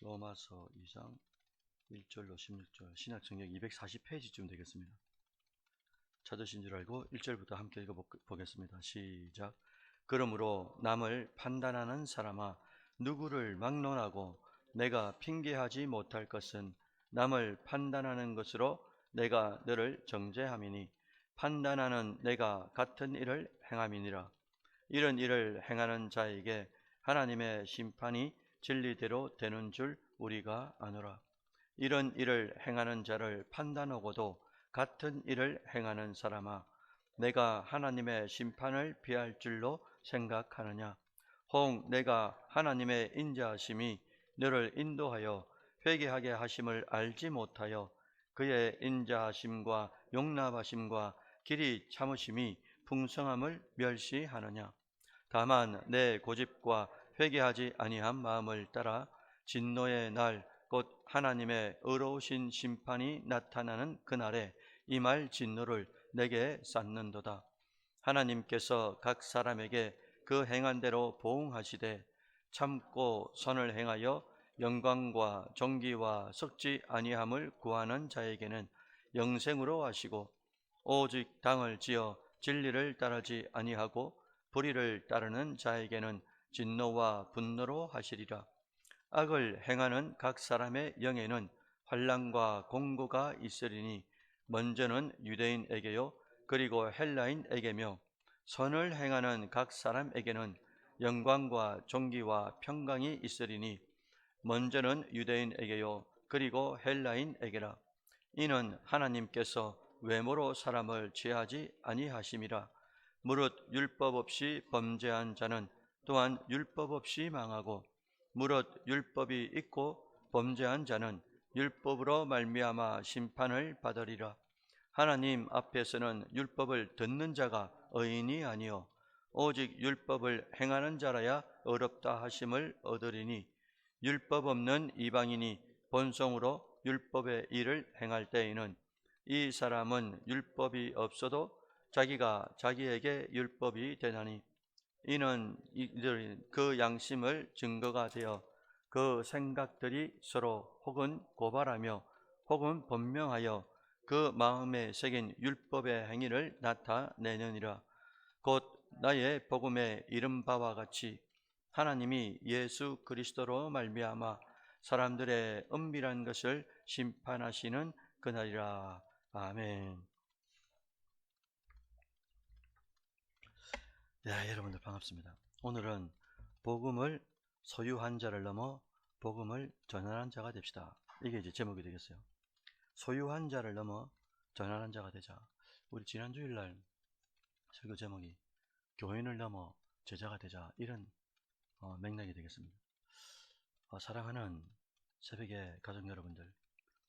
로마서 2장 1절로 16절 신약성경 240페이지쯤 되겠습니다. 찾으신 줄 알고 1절부터 함께 읽어보겠습니다. 시작. 그러므로 남을 판단하는 사람아, 누구를 막론하고 내가 핑계하지 못할 것은 남을 판단하는 것으로 내가 너를 정죄함이니 판단하는 내가 같은 일을 행함이니라. 이런 일을 행하는 자에게 하나님의 심판이 진리대로 되는 줄 우리가 아노라. 이런 일을 행하는 자를 판단하고도 같은 일을 행하는 사람아, 내가 하나님의 심판을 피할 줄로 생각하느냐? 혹 내가 하나님의 인자하심이 너를 인도하여 회개하게 하심을 알지 못하여 그의 인자하심과 용납하심과 길이 참으심이 풍성함을 멸시하느냐? 다만 내 고집과 회개하지 아니한 마음을 따라 진노의 날 곧 하나님의 의로우신 심판이 나타나는 그날에 임할 진노를 내게 쌓는도다. 하나님께서 각 사람에게 그 행한 대로 보응하시되 참고 선을 행하여 영광과 존귀와 썩지 아니함을 구하는 자에게는 영생으로 하시고 오직 당을 지어 진리를 따르지 아니하고 불의를 따르는 자에게는 진노와 분노로 하시리라. 악을 행하는 각 사람의 영에는 환난과 공고가 있으리니 먼저는 유대인에게요 그리고 헬라인에게며 선을 행하는 각 사람에게는 영광과 존귀와 평강이 있으리니 먼저는 유대인에게요 그리고 헬라인에게라. 이는 하나님께서 외모로 사람을 취하지 아니하심이라. 무릇 율법 없이 범죄한 자는 또한 율법 없이 망하고 무릇 율법이 있고 범죄한 자는 율법으로 말미암아 심판을 받으리라. 하나님 앞에서는 율법을 듣는 자가 의인이 아니요 오직 율법을 행하는 자라야 의롭다 하심을 얻으리니 율법 없는 이방인이 본성으로 율법의 일을 행할 때에는 이 사람은 율법이 없어도 자기가 자기에게 율법이 되나니 이는 이들이 그 양심을 증거가 되어 그 생각들이 서로 혹은 고발하며 혹은 번명하여 그 마음에 새긴 율법의 행위를 나타내느니라. 곧 나의 복음에 이른 바와 같이 하나님이 예수 그리스도로 말미암아 사람들의 은밀한 것을 심판하시는 그날이라. 아멘. 네, 여러분들 반갑습니다. 오늘은 복음을 소유한 자를 넘어 복음을 전하는 자가 됩시다. 이게 이제 제목이 되겠어요. 소유한 자를 넘어 전하는 자가 되자. 우리 지난 주일날 설교 제목이 교인을 넘어 제자가 되자, 이런 맥락이 되겠습니다. 사랑하는 새벽의 가족 여러분들,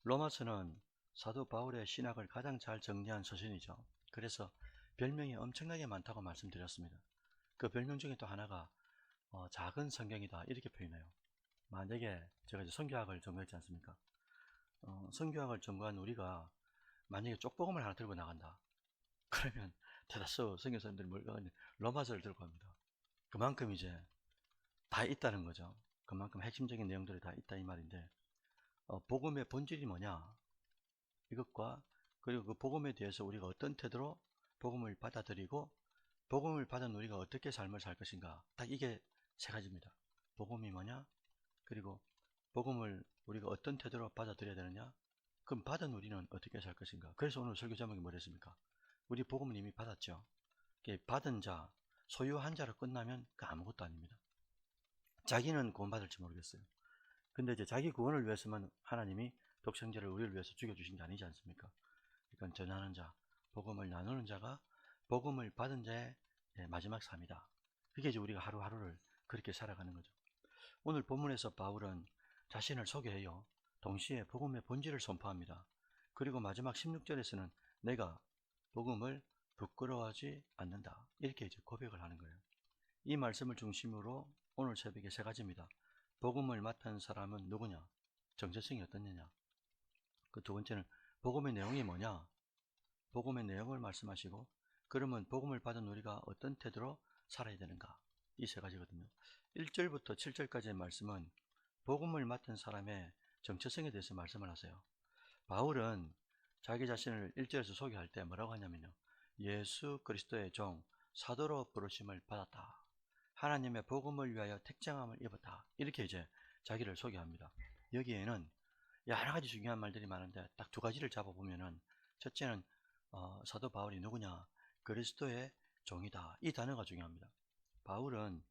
로마서는 사도 바울의 신학을 가장 잘 정리한 서신이죠. 그래서 별명이 엄청나게 많다고 말씀드렸습니다. 그 별명 중에 또 하나가 작은 성경이다, 이렇게 표현해요. 만약에 제가 이제 선교학을 전공했지 않습니까? 선교학을 전공한 우리가 만약에 쪽복음을 하나 들고 나간다, 그러면 대다수 선교사님들이 뭘 가겠냐, 로마서를 들고 갑니다. 그만큼 이제 다 있다는 거죠. 그만큼 핵심적인 내용들이 다 있다, 이 말인데, 복음의 본질이 뭐냐, 이것과 그리고 그 복음에 대해서 우리가 어떤 태도로 복음을 받아들이고 복음을 받은 우리가 어떻게 삶을 살 것인가, 딱 이게 세 가지입니다. 복음이 뭐냐, 그리고 복음을 우리가 어떤 태도로 받아들여야 되느냐, 그럼 받은 우리는 어떻게 살 것인가. 그래서 오늘 설교 제목이 뭐랬습니까? 우리 복음은 이미 받았죠. 받은 자, 소유한 자로 끝나면 그 아무것도 아닙니다. 자기는 구원받을지 모르겠어요. 근데 이제 자기 구원을 위해서만 하나님이 독생자를 우리를 위해서 죽여주신 게 아니지 않습니까? 그러니까 전하는 자, 복음을 나누는 자가 복음을 받은 자의 마지막 삶이다. 그게 이제 우리가 하루하루를 그렇게 살아가는 거죠. 오늘 본문에서 바울은 자신을 소개해요. 동시에 복음의 본질을 선포합니다. 그리고 마지막 16절에서는 내가 복음을 부끄러워하지 않는다, 이렇게 이제 고백을 하는 거예요. 이 말씀을 중심으로 오늘 새벽에 세 가지입니다. 복음을 맡은 사람은 누구냐? 정체성이 어떻느냐? 그 두 번째는 복음의 내용이 뭐냐? 복음의 내용을 말씀하시고, 그러면 복음을 받은 우리가 어떤 태도로 살아야 되는가? 이 세 가지거든요. 1절부터 7절까지의 말씀은 복음을 맡은 사람의 정체성에 대해서 말씀을 하세요. 바울은 자기 자신을 1절에서 소개할 때 뭐라고 하냐면요. 예수 그리스도의 종, 사도로 부르심을 받았다. 하나님의 복음을 위하여 택정함을 입었다. 이렇게 이제 자기를 소개합니다. 여기에는 여러 가지 중요한 말들이 많은데 딱 두 가지를 잡아보면은, 첫째는 사도 바울이 누구냐? 그리스도의 종이다. 이 단어가 중요합니다. 바울은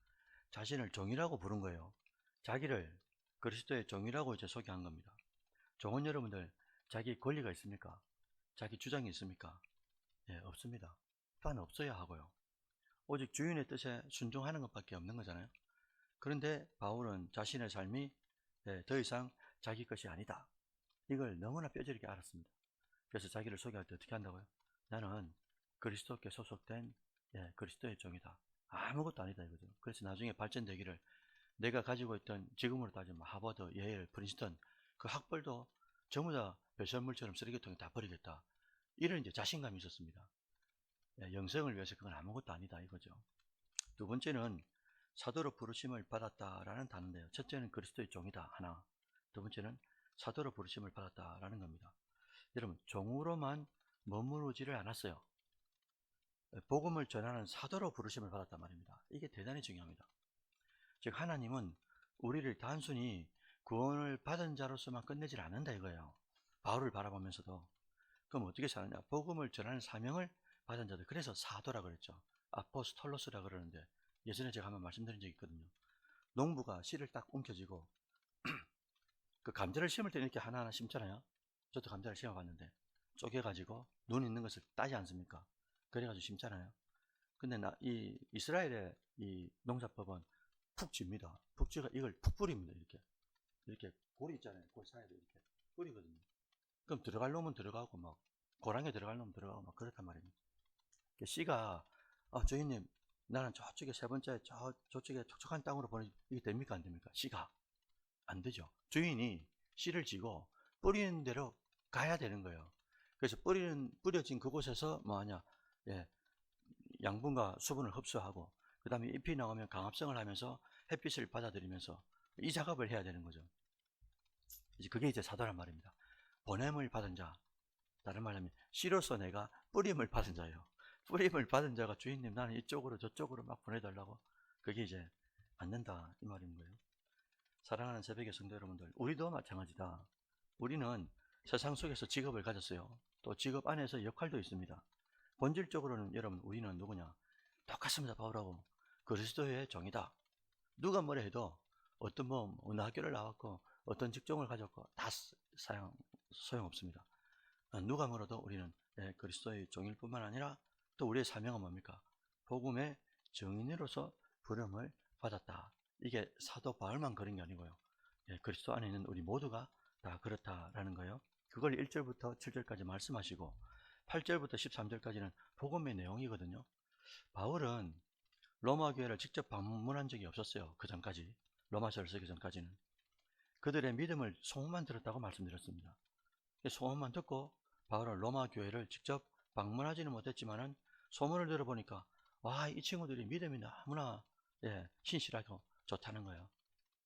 자신을 종이라고 부른 거예요. 자기를 그리스도의 종이라고 이제 소개한 겁니다. 종은 여러분들 자기 권리가 있습니까? 자기 주장이 있습니까? 예, 없습니다. 또한 없어야 하고요. 오직 주인의 뜻에 순종하는 것밖에 없는 거잖아요. 그런데 바울은 자신의 삶이 더 이상 자기 것이 아니다. 이걸 너무나 뼈저리게 알았습니다. 그래서 자기를 소개할 때 어떻게 한다고요? 나는 그리스도께 소속된 그리스도의 종이다. 아무것도 아니다 이거죠. 그래서 나중에 발전되기를, 내가 가지고 있던 지금으로 따지면 하버드, 예일, 프린스턴 그 학벌도 전부 다 배설물처럼 쓰레기통에 다 버리겠다. 이런 이제 자신감이 있었습니다. 영성을 위해서 그건 아무것도 아니다 이거죠. 두 번째는 사도로 부르심을 받았다라는 단어인데요. 첫째는 그리스도의 종이다 하나, 두 번째는 사도로 부르심을 받았다라는 겁니다. 여러분, 종으로만 머무르지를 않았어요. 복음을 전하는 사도로 부르심을 받았단 말입니다. 이게 대단히 중요합니다. 즉 하나님은 우리를 단순히 구원을 받은 자로서만 끝내질 않는다 이거예요. 바울을 바라보면서도. 그럼 어떻게 사느냐? 복음을 전하는 사명을 받은 자들, 그래서 사도라 그랬죠. 아포스톨로스라 그러는데, 예전에 제가 한번 말씀드린 적이 있거든요. 농부가 씨를 딱 옮겨지고 그 감자를 심을 때는 이렇게 하나하나 심잖아요. 저도 감자를 심어봤는데 쪼개가지고 눈 있는 것을 따지 않습니까? 그래가지고 심잖아요. 근데 이 이스라엘의 이 농사법은 푹 집니다. 푹 쥐가 이걸 푹 뿌립니다. 이렇게 골이 있잖아요. 골 사이에 이렇게 뿌리거든요. 그럼 들어갈 놈은 들어가고 막 고랑에 들어갈 놈은 들어가고 막 그렇단 말입니다. 씨가 주인님 나는 저쪽에 세 번째 저쪽에 촉촉한 땅으로 보내, 이게 됩니까 안 됩니까? 씨가 안 되죠. 주인이 씨를 지고 뿌리는 대로 가야 되는 거예요. 그래서 뿌려진 그곳에서 뭐하냐, 양분과 수분을 흡수하고 그 다음에 잎이 나오면 강합성을 하면서 햇빛을 받아들이면서 이 작업을 해야 되는 거죠. 이제 그게 이제 사도란 말입니다. 보냄을 받은 자, 다른 말하면 씨로서 내가 뿌림을 받은 자예요. 뿌림을 받은 자가 주인님 나는 이쪽으로 저쪽으로 막 보내달라고, 그게 이제 안 된다 이 말인 거예요. 사랑하는 새벽의 성도 여러분들, 우리도 마찬가지다. 우리는 세상 속에서 직업을 가졌어요. 또 직업 안에서 역할도 있습니다. 본질적으로는 여러분 우리는 누구냐? 똑같습니다. 바울하고 그리스도의 종이다. 누가 뭐라 해도 어떤 어느 학교를 나왔고 어떤 직종을 가졌고 다 소용없습니다. 누가 뭐라도 우리는 그리스도의 종일 뿐만 아니라 또 우리의 사명은 뭡니까? 복음의 증인으로서 부름을 받았다. 이게 사도 바울만 그런 게 아니고요. 그리스도 안에 있는 우리 모두가 다 그렇다라는 거예요. 그걸 1절부터 7절까지 말씀하시고 8절부터 13절까지는 복음의 내용이거든요. 바울은 로마 교회를 직접 방문한 적이 없었어요. 그 전까지. 로마서를 쓰기 전까지는. 그들의 믿음을 소문만 들었다고 말씀드렸습니다. 소문만 듣고 바울은 로마 교회를 직접 방문하지는 못했지만은 소문을 들어보니까 와, 이 친구들이 믿음이 너무나 신실하고 좋다는 거예요.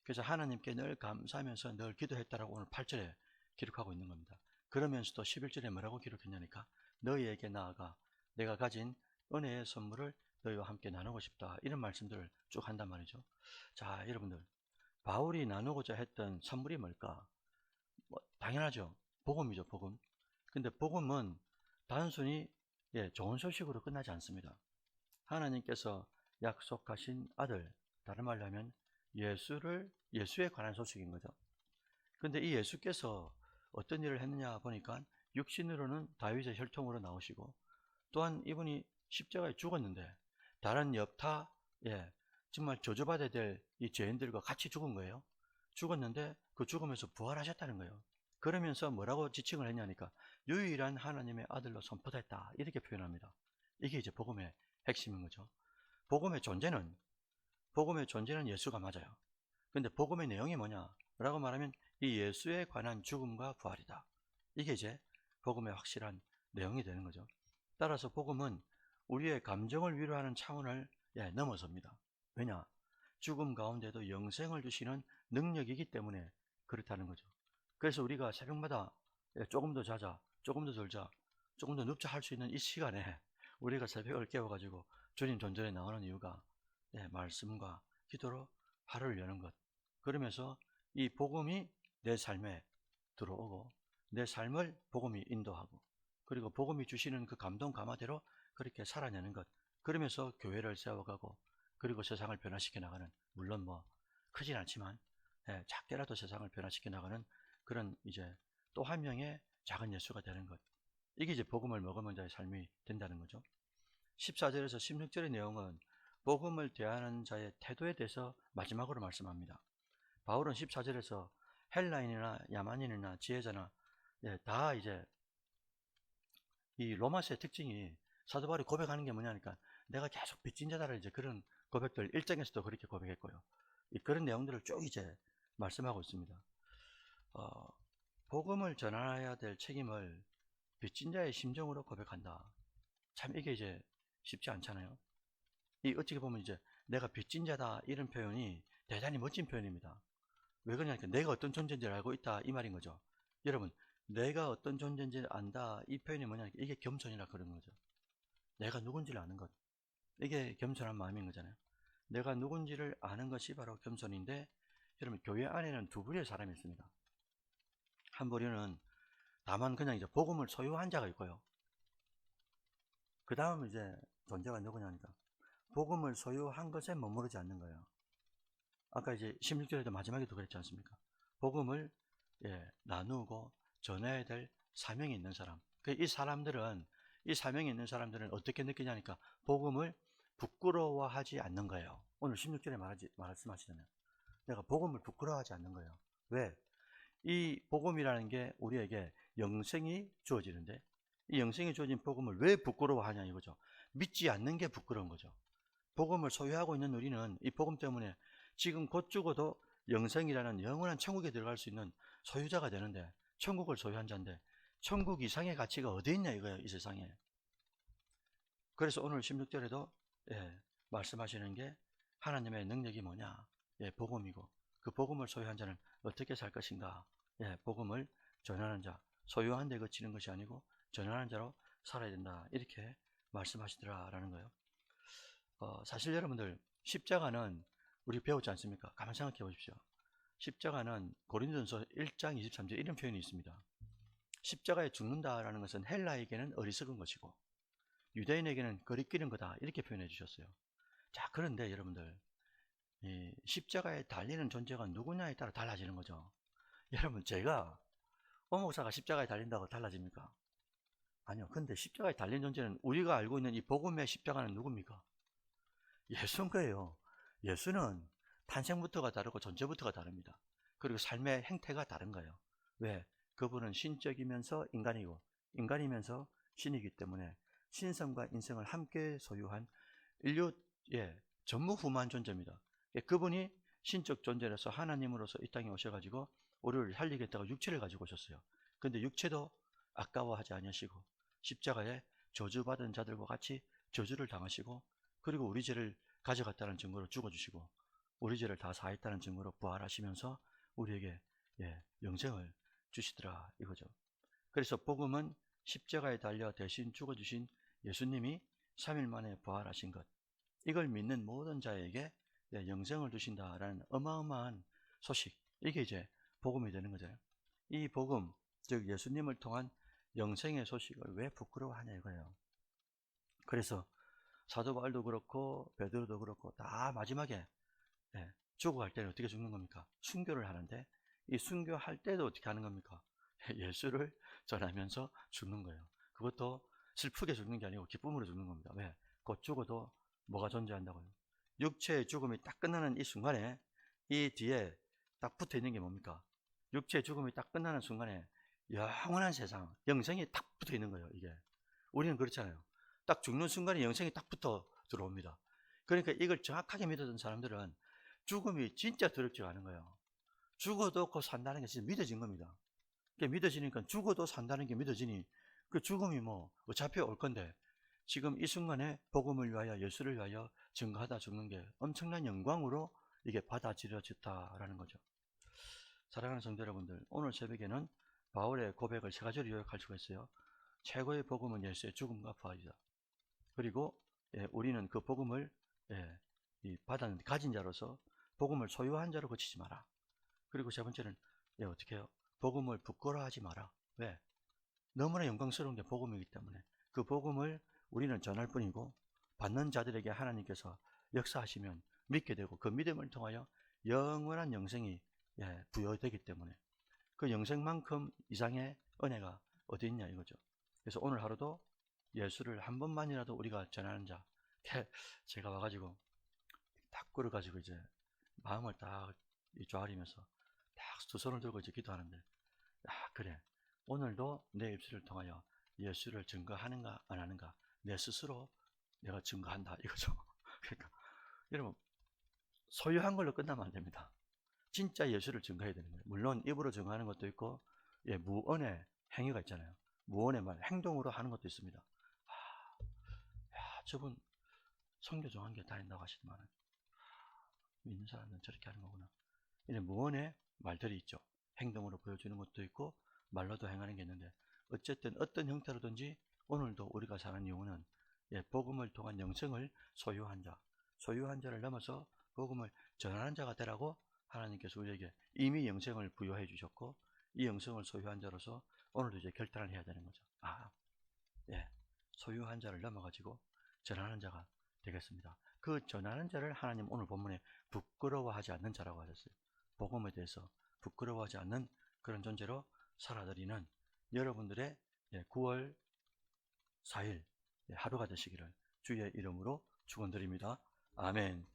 그래서 하나님께 늘 감사하면서 늘 기도했다라고 오늘 8절에 기록하고 있는 겁니다. 그러면서도 11절에 뭐라고 기록했냐니까, 너희에게 나아가 내가 가진 은혜의 선물을 너희와 함께 나누고 싶다, 이런 말씀들을 쭉 한단 말이죠. 자, 여러분들, 바울이 나누고자 했던 선물이 뭘까? 당연하죠. 복음이죠, 복음. 근데 복음은 단순히 좋은 소식으로 끝나지 않습니다. 하나님께서 약속하신 아들, 다른 말로 하면 예수에 관한 소식인 거죠. 근데 이 예수께서 어떤 일을 했느냐 보니까 육신으로는 다윗의 혈통으로 나오시고, 또한 이분이 십자가에 죽었는데 다른 여타 정말 저주받아야 될 이 죄인들과 같이 죽은 거예요. 죽었는데 그 죽음에서 부활하셨다는 거예요. 그러면서 뭐라고 지칭을 했냐니까 유일한 하나님의 아들로 선포됐다, 이렇게 표현합니다. 이게 이제 복음의 핵심인 거죠. 복음의 존재는 예수가 맞아요. 근데 복음의 내용이 뭐냐 라고 말하면 이 예수에 관한 죽음과 부활이다. 이게 이제 복음의 확실한 내용이 되는 거죠. 따라서 복음은 우리의 감정을 위로하는 차원을 넘어섭니다. 왜냐? 죽음 가운데도 영생을 주시는 능력이기 때문에 그렇다는 거죠. 그래서 우리가 새벽마다 조금 더 자자, 조금 더 졸자, 조금 더 눕자 할 수 있는 이 시간에 우리가 새벽을 깨워가지고 주님 존전에 나오는 이유가 말씀과 기도로 하루를 여는 것. 그러면서 이 복음이 내 삶에 들어오고 내 삶을 복음이 인도하고 그리고 복음이 주시는 그 감동 감화대로 그렇게 살아내는 것. 그러면서 교회를 세워가고 그리고 세상을 변화시켜 나가는, 물론 뭐 크진 않지만 작게라도 세상을 변화시켜 나가는 그런 이제 또 한 명의 작은 예수가 되는 것. 이게 이제 복음을 먹으면 자의 삶이 된다는 거죠. 14절에서 16절의 내용은 복음을 대하는 자의 태도에 대해서 마지막으로 말씀합니다. 바울은 14절에서 헬라인이나 야만인이나 지혜자나 다 이제 이 로마서의 특징이 사도 바울이 고백하는 게 뭐냐니까 내가 계속 빚진 자다를 이제 그런 고백들 1장에서도 그렇게 고백했고요. 그런 내용들을 쭉 이제 말씀하고 있습니다. 복음을 전하여야 될 책임을 빚진 자의 심정으로 고백한다. 참 이게 이제 쉽지 않잖아요. 이 어떻게 보면 이제 내가 빚진 자다 이런 표현이 대단히 멋진 표현입니다. 왜 그러냐니까 내가 어떤 존재인지를 알고 있다 이 말인 거죠. 여러분, 내가 어떤 존재인지를 안다 이 표현이 뭐냐니까 이게 겸손이라 그런 거죠. 내가 누군지를 아는 것. 이게 겸손한 마음인 거잖아요. 내가 누군지를 아는 것이 바로 겸손인데, 여러분 교회 안에는 두 부류의 사람이 있습니다. 한 부류는 다만 그냥 이제 복음을 소유한 자가 있고요. 그 다음 이제 존재가 누구냐니까 복음을 소유한 것에 머무르지 않는 거예요. 아까 이제 16절에도 마지막에도 그랬지 않습니까? 복음을 나누고 전해야 될 사명이 있는 사람. 이 사명이 있는 사람들은 어떻게 느끼냐니까 복음을 부끄러워하지 않는 거예요. 오늘 16절에 말씀하시잖아요. 내가 복음을 부끄러워하지 않는 거예요. 왜? 이 복음이라는 게 우리에게 영생이 주어지는데 이 영생이 주어진 복음을 왜 부끄러워하냐 이거죠. 믿지 않는 게 부끄러운 거죠. 복음을 소유하고 있는 우리는 이 복음 때문에 지금 곧 죽어도 영생이라는 영원한 천국에 들어갈 수 있는 소유자가 되는데, 천국을 소유한 자인데 천국 이상의 가치가 어디 있냐 이거예요, 이 세상에. 그래서 오늘 16절에도 말씀하시는 게 하나님의 능력이 뭐냐, 복음이고 그 복음을 소유한 자는 어떻게 살 것인가. 복음을 전하는 자, 소유한 데 그치는 것이 아니고 전하는 자로 살아야 된다, 이렇게 말씀하시더라라는 거예요. 사실 여러분들 십자가는 우리 배웠지 않습니까? 가만 생각해 보십시오. 십자가는 고린도전서 1장 23절 이런 표현이 있습니다. 십자가에 죽는다라는 것은 헬라에게는 어리석은 것이고 유대인에게는 거리끼는 거다, 이렇게 표현해 주셨어요. 자, 그런데 여러분들 이 십자가에 달리는 존재가 누구냐에 따라 달라지는 거죠. 여러분, 제가 오목사가 십자가에 달린다고 달라집니까? 아니요. 근데 십자가에 달린 존재는 우리가 알고 있는 이 복음의 십자가는 누굽니까? 예수인 거예요. 예수는 탄생부터가 다르고 존재부터가 다릅니다. 그리고 삶의 행태가 다른 거예요. 왜? 그분은 신적이면서 인간이고 인간이면서 신이기 때문에 신성과 인성을 함께 소유한 인류의 전무후무한 존재입니다. 그분이 신적 존재로서 하나님으로서 이 땅에 오셔가지고 우리를 살리겠다고 육체를 가지고 오셨어요. 근데 육체도 아까워하지 아니하시고 십자가에 저주받은 자들과 같이 저주를 당하시고 그리고 우리 죄를 가져갔다는 증거로 죽어주시고 우리 죄를 다 사했다는 증거로 부활하시면서 우리에게 영생을 주시더라 이거죠. 그래서 복음은 십자가에 달려 대신 죽어주신 예수님이 3일 만에 부활하신 것, 이걸 믿는 모든 자에게 영생을 주신다라는 어마어마한 소식, 이게 이제 복음이 되는 거죠. 이 복음, 즉 예수님을 통한 영생의 소식을 왜 부끄러워하냐 이거예요. 그래서 사도 바울도 그렇고 베드로도 그렇고 다 마지막에 죽어갈 때는 어떻게 죽는 겁니까? 순교를 하는데 이 순교할 때도 어떻게 하는 겁니까? 예수를 전하면서 죽는 거예요. 그것도 슬프게 죽는 게 아니고 기쁨으로 죽는 겁니다. 왜? 곧 죽어도 뭐가 존재한다고요? 육체의 죽음이 딱 끝나는 이 순간에 이 뒤에 딱 붙어 있는 게 뭡니까? 육체의 죽음이 딱 끝나는 순간에 영원한 세상, 영생이 딱 붙어 있는 거예요. 이게 우리는 그렇잖아요. 딱 죽는 순간에 영생이 딱 붙어 들어옵니다. 그러니까 이걸 정확하게 믿었던 사람들은 죽음이 진짜 두렵지가 않은 거예요. 죽어도 곧 산다는 게 진짜 믿어진 겁니다. 믿어지니까 죽어도 산다는 게 믿어지니 그 죽음이 뭐 어차피 올 건데 지금 이 순간에 복음을 위하여 예수를 위하여 증거하다 죽는 게 엄청난 영광으로 이게 받아들여졌다라는 거죠. 사랑하는 성도 여러분들, 오늘 새벽에는 바울의 고백을 세 가지로 요약할 수가 있어요. 최고의 복음은 예수의 죽음과 부활이다. 그리고 우리는 그 복음을 가진 자로서 복음을 소유한 자로 그치지 마라. 그리고 세 번째는 어떻게 해요? 복음을 부끄러워하지 마라. 왜? 너무나 영광스러운 게 복음이기 때문에 그 복음을 우리는 전할 뿐이고 받는 자들에게 하나님께서 역사하시면 믿게 되고 그 믿음을 통하여 영원한 영생이 부여되기 때문에 그 영생만큼 이상의 은혜가 어디 있냐 이거죠. 그래서 오늘 하루도 예수를 한 번만이라도 우리가 전하는 자, 제가 와가지고 딱 끌어가지고 이제 마음을 딱 조아리면서 딱 두 손을 들고 이제 기도하는데, 그래, 오늘도 내 입술을 통하여 예수를 증거하는가 안 하는가 내 스스로 내가 증거한다 이거죠. 그러니까 여러분, 소유한 걸로 끝나면 안 됩니다. 진짜 예수를 증거해야 되는 거예요. 물론 입으로 증거하는 것도 있고 무언의 행위가 있잖아요. 무언의 말, 행동으로 하는 것도 있습니다. 저분 선교 정한 게 다닌다고 하시더만 믿는 사람은 저렇게 하는 거구나. 이런 무언의 말들이 있죠. 행동으로 보여주는 것도 있고 말로도 행하는 게 있는데, 어쨌든 어떤 형태로든지 오늘도 우리가 사는 이유는 복음을 통한 영생을 소유한 자를 넘어서 복음을 전하는 자가 되라고 하나님께서 우리에게 이미 영생을 부여해 주셨고, 이 영생을 소유한 자로서 오늘도 이제 결단을 해야 되는 거죠. 소유한 자를 넘어가지고 전하는 자가 되겠습니다. 그 전하는 자를 하나님 오늘 본문에 부끄러워하지 않는 자라고 하셨어요. 복음에 대해서 부끄러워하지 않는 그런 존재로 살아드리는 여러분들의 9월 4일 하루가 되시기를 주의 이름으로 축원드립니다. 아멘.